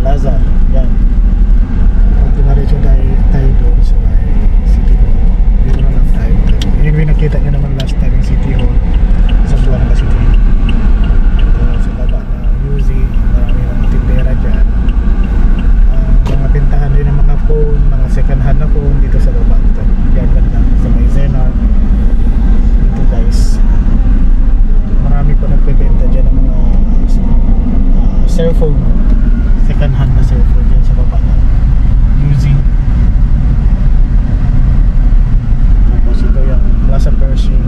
Plaza. Yan. Pag tumaretso tayo doon sa may City Hall, dito na lang tayo. Yun yung nakita nyo naman last time yung City Hall sa Buanga City. Ito sa baba na UZ, marami ng tindera dyan. Mga bentahan din ng mga phone, mga second hand na phone dito sa baba. Ito, yan ganda sa may Zenar. Ito guys, marami po nagbebenta dyan ng mga cellphone, second hand na cellphone dyan sa baba ng UZ. Tapos ito yung Plaza Pershing.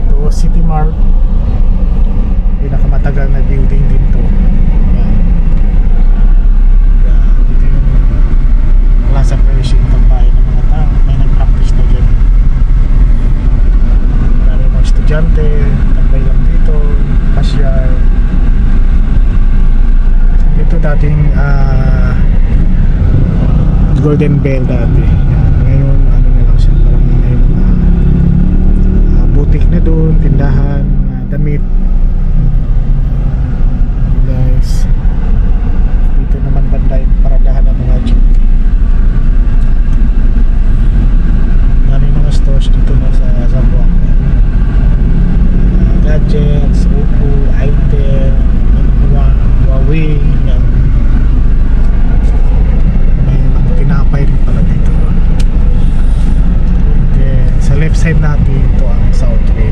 Ito City Mart, pinakamatagal na building din to. Yan. Yan. Ito yung Plaza Pershing, tambayan ng mga tao. May nag-practice na dyan. Marami mga estudyante, tambay lang dito, pasyal. Ito dating Golden Bell dati. Yan. Ngayon ano na lang siya, parang may mga butik na doon, tindahan, mga damit. Guys, dito naman banda yung paradahan ng mga jeep. Maraming mga stores dito na sa Zamboanga. Gadgets, Oppo, Itel, Huawei, yan. May mga tinapay rin pala dito. And then, sa left side natin, ito ang Southway.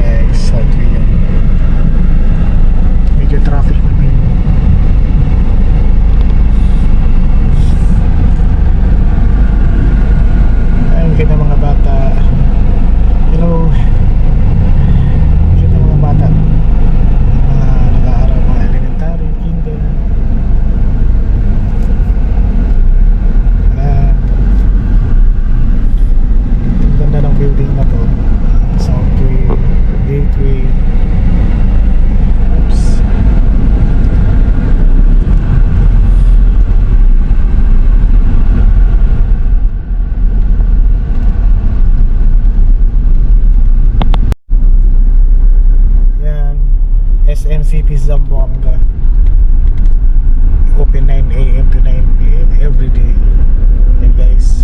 Guys, Southway yan. Medyo traffic na rin. Ayun kita mga bata. Hello. Kita mga bata. Nag-aaral mga elementary, kinder. Ang ganda ng building na to. Southway, Gateway. Oops. Yan, SM City Zamboanga. Open 9 AM to 9 PM every day. Yan guys.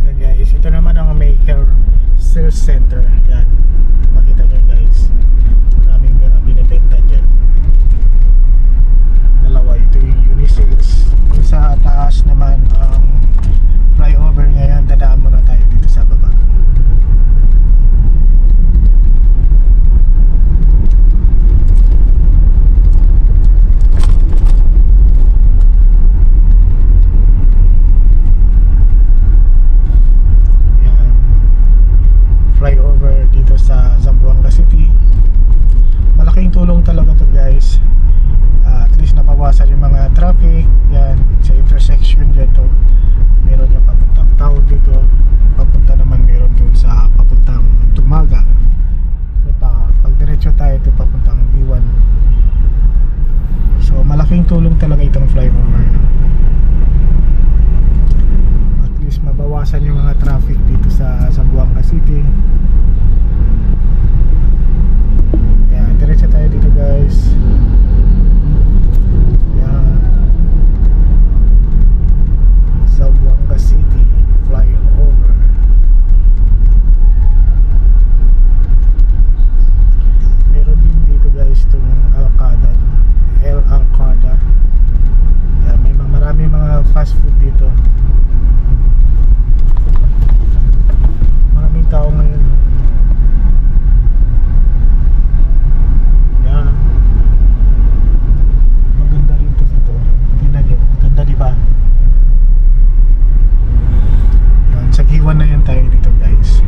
Yan guys, ito naman ang Maker Sales Center. Yan, makita nyo guys, maraming mga binibenta dyan. Dalawa, ito yung Unisales. Yung sa taas naman ang flyover. Ngayon dadaan muna tayo dito sa baba. Yan, flyover dito sa Zamboanga City. Malaking tulong talaga to guys. At least nabawasan yung mga traffic. Yan, sa intersection dyan to, meron yung papuntang town dito, papunta naman meron doon sa papuntang Tumaga. Pag diretso tayo ito papuntang B1. So malaking tulong talaga itong flyover. At least mabawasan yung mga traffic dito sa Zamboanga City. Yan, diretso tayo dito guys. Yan, Zamboanga City flyover. Meron din dito guys itong Alcada, El Alcada. Yan, may marami mga fast food dito. Maraming tao ngayon. Yan, maganda rin to dito. Tingnan nyo, maganda diba? Yan, sa Giwan na yan tayo dito guys.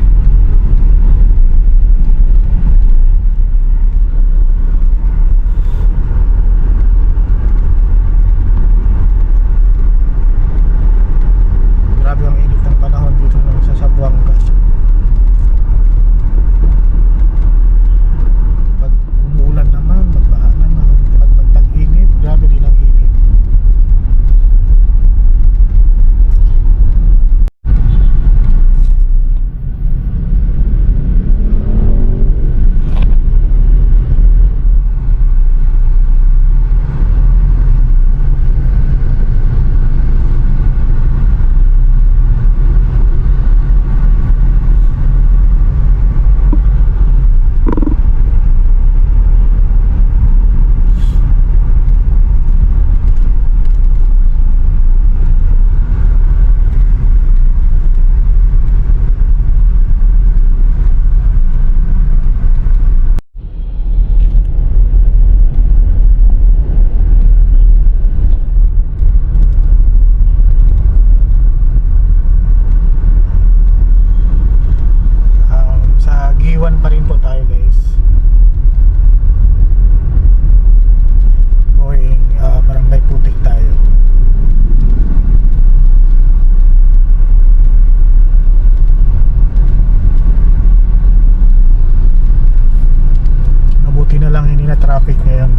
traffic ngayon.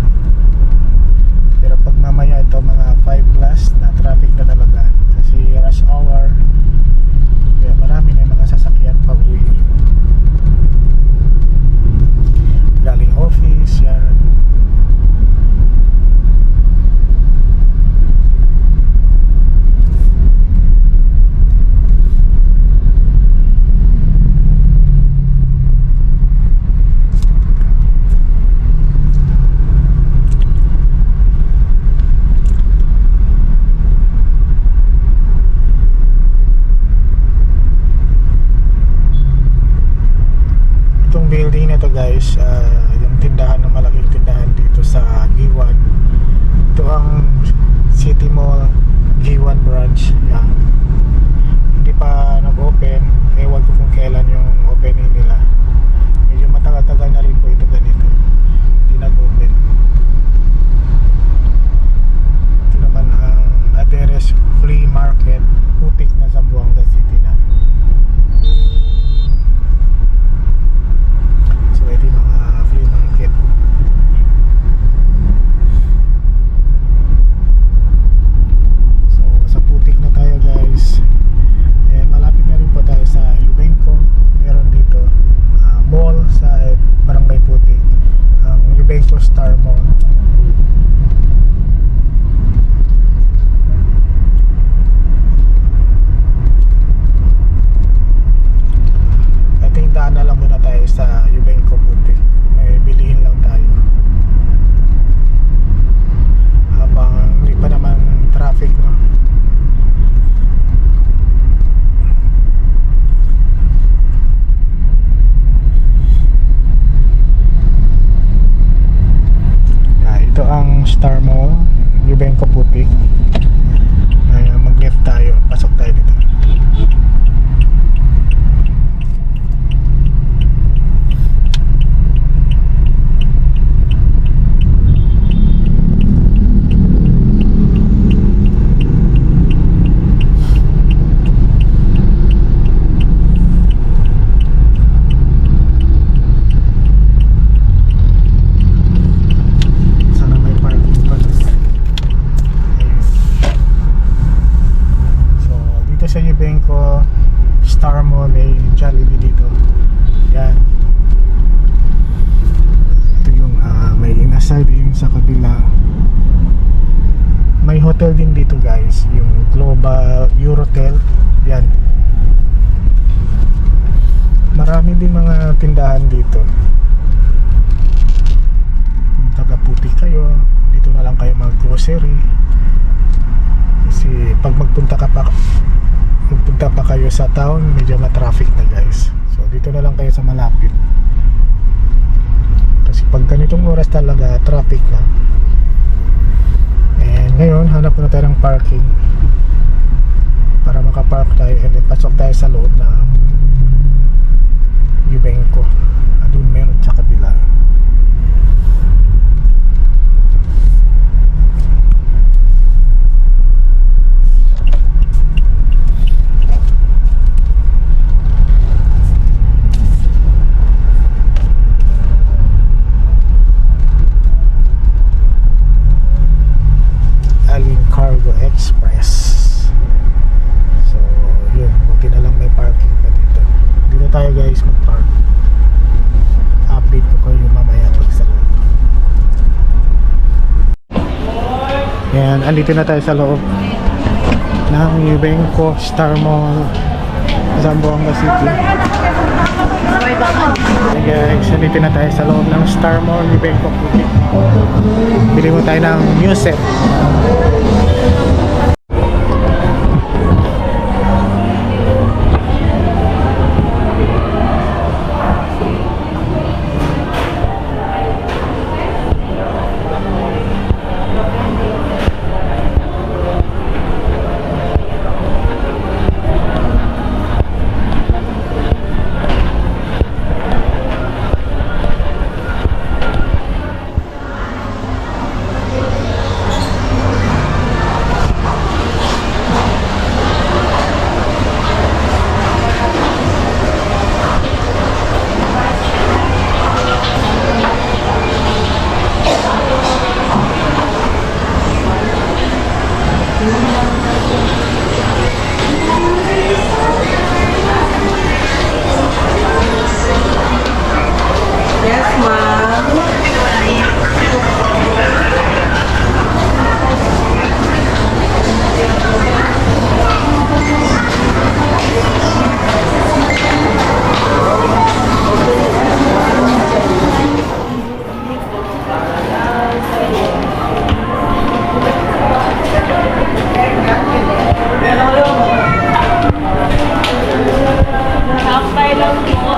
Pero pag mamaya ito mga 5 plus na traffic na talaga kasi rush hour, kaya marami na yung mga sasakyan pag uwi galing office yan. Building na to guys, yung tindahan ng malaking tindahan dito sa G1. Ito ang City Mall G1 branch yan. Hindi pa nag-open, ewan ko kung kailan yung opening nila. Medyo matagal-tagal na rin po ito ganito, hindi nag-open. Ito naman ang address, Flea Market, Putik na Zamboanga City na. Ito yung mga flea market. So sa Putik na tayo guys, malapit na rin po tayo sa Ubenco. Meron dito mall sa Barangay Putik, ang Ubenco Star Mall. Daan na lang muna tayo sa Ubenco Putik, may bilihin lang tayo habang hindi pa naman traffic, no? Ito ang Star Mall, Ubenco Putik. Mag-left tayo, pasok tayo dito. Sa Ubenco Star Mall may Jollibee dito. Yan. Ito yung may inaside yung sa kabila. May hotel din dito guys, yung Global Eurotel. Yan. Marami din mga tindahan dito. Kung taga Putik kayo, dito na lang kayo mag-grocery. Kasi pag magpunta pa kayo sa town, medyo ma-traffic na guys. So dito na lang kayo sa malapit. Kasi pag ganitong oras talaga traffic na. And ngayon hanap na tayo ng parking para makapark tayo and then pasok tayo sa loob na Ubenco. Doon meron sa kabila. Cargo Express. So yun, buti na lang may parking pa dito. Dito tayo guys mag-park. Update ko kayo mamaya pag sa loob. Yan, andito na tayo sa loob ng Ubenco Star Mall, Zamboanga City. Hey guys, andito na tayo sa loob ng Star Mall, Ubenco Putik. Bili mo tayo ng new set. Yes, ma'am. Sampay lang po.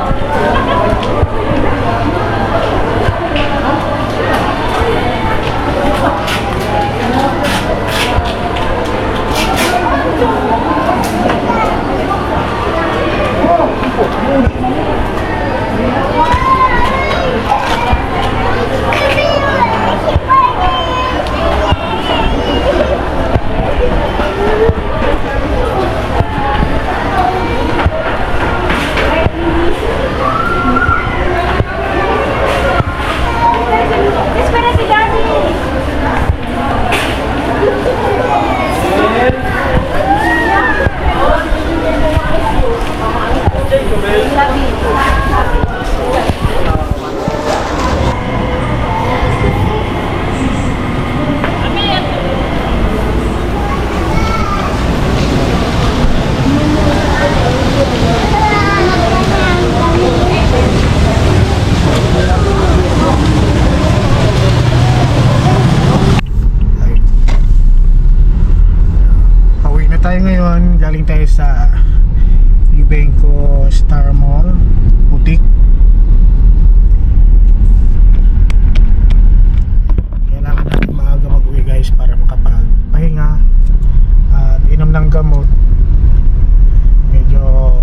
Espera si Daddy. Ay. Pauwi na tayo ngayon. Galing tayo sa Eubenco Star Mall, Butik. Kailangan natin maaga mag-uwi guys para makapagpahinga at inom ng gamot. Medyo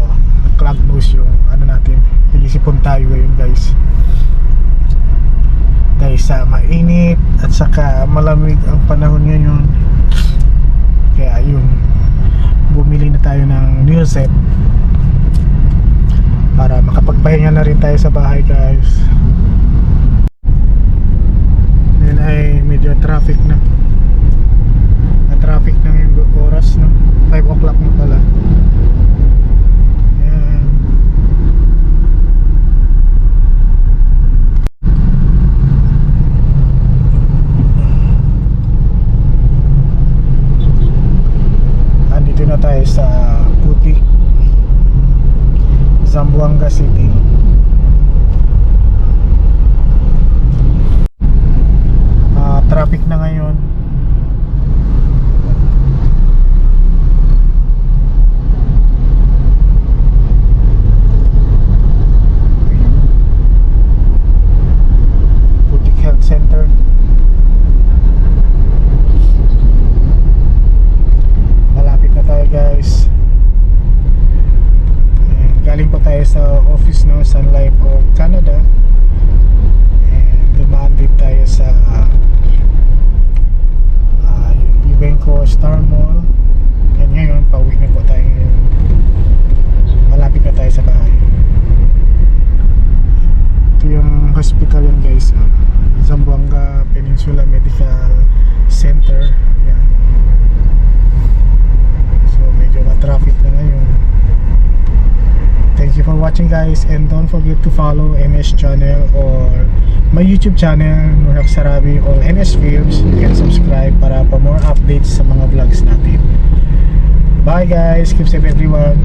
clog nose yung ano natin. Pinisipon tayo ngayon guys. Dahil sa mainit at saka malamig ang panahon ngayon. Kaya yun, bumili na tayo ng new set para makapagpahinga na rin tayo sa bahay guys. Ngayon ay medyo traffic na. Na-traffic na yung oras, no? 5 o'clock na pala. Ayan. Andito na tayo sa Puti, Zamboanga City. Traffic na ngayon. Putik Health Center. Malapit na tayo guys. Galing pa tayo sa office no, Sun Life of Canada. And dumaan din tayo sa Eubenco Star Mall. And ngayon, pauwi na po tayo ngayon. Malapit na tayo sa bahay. Ito yung hospital yan guys. Zamboanga Peninsula Medical Center. Yan. So medyo ma-traffic na ngayon. Thank you for watching guys, and don't forget to follow NS channel or my YouTube channel, Nurhak Sarabi or NS Films. You can subscribe para for more updates sa mga vlogs natin. Bye guys, keep safe everyone.